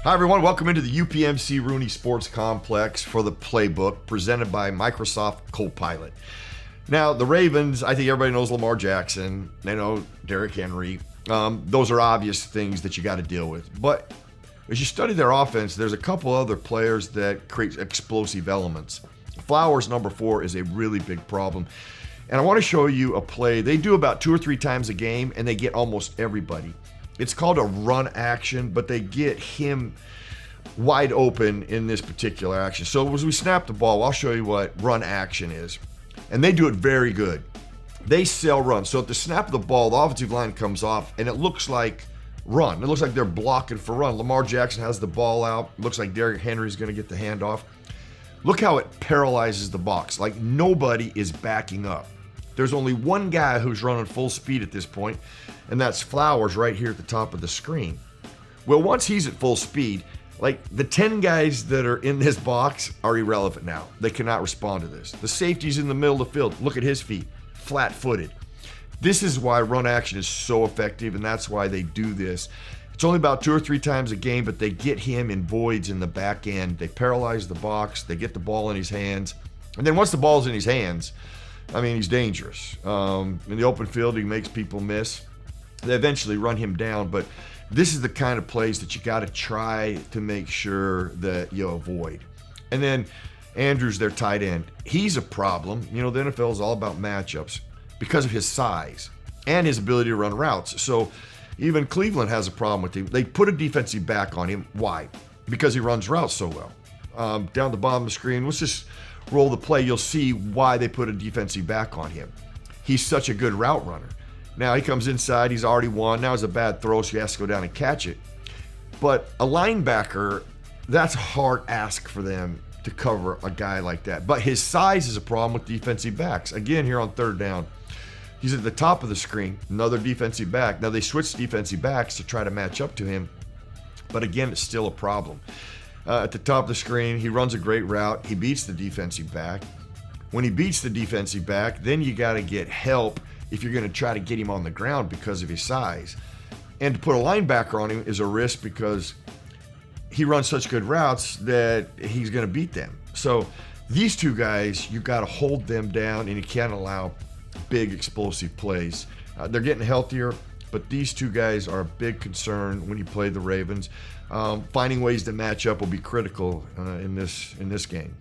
Hi everyone, welcome into the UPMC Rooney Sports Complex for the Playbook, presented by Microsoft Copilot. Now, the Ravens, I think everybody knows Lamar Jackson. They know Derrick Henry. Those are obvious things that you got to deal with. But as you study their offense, there's a couple other players that create explosive elements. Flowers, number 4, is a really big problem. And I want to show you a play. They do about 2 or 3 times a game, and they get almost everybody. It's called a run action, but they get him wide open in this particular action. So as we snap the ball, I'll show you what run action is. And they do it very good. They sell run. So at the snap of the ball, the offensive line comes off, and it looks like run. It looks like they're blocking for run. Lamar Jackson has the ball out. It looks like Derrick Henry's going to get the handoff. Look how it paralyzes the box. Like nobody is backing up. There's only one guy who's running full speed at this point, and that's Flowers right here at the top of the screen. Well, once he's at full speed, like the 10 guys that are in this box are irrelevant now. They cannot respond to this. The safety's in the middle of the field. Look at his feet, flat-footed. This is why run action is so effective, and that's why they do this. It's only about 2 or 3 times a game, but they get him in voids in the back end. They paralyze the box. They get the ball in his hands. And then once the ball's in his hands, I mean, he's dangerous. In the open field, he makes people miss. They eventually run him down, but this is the kind of plays that you got to try to make sure that you avoid. And then Andrews, their tight end, he's a problem. You know, the NFL is all about matchups because of his size and his ability to run routes. So even Cleveland has a problem with him. They put a defensive back on him. Why? Because he runs routes so well. Down the bottom of the screen, let's just roll the play. You'll see why they put a defensive back on him. He's such a good route runner. Now he comes inside, he's already won. Now it's a bad throw, so he has to go down and catch it. But a linebacker, that's a hard ask for them to cover a guy like that. But his size is a problem with defensive backs. Again, here on third down, he's at the top of the screen, another defensive back. Now they switch defensive backs to try to match up to him, but again, it's still a problem. At the top of the screen, he runs a great route. He beats the defensive back. When he beats the defensive back, then you got to get help if you're going to try to get him on the ground because of his size. And to put a linebacker on him is a risk because he runs such good routes that he's going to beat them. So these two guys, you got to hold them down, and you can't allow big explosive plays. They're getting healthier, but these two guys are a big concern when you play the Ravens. Finding ways to match up will be critical in this game.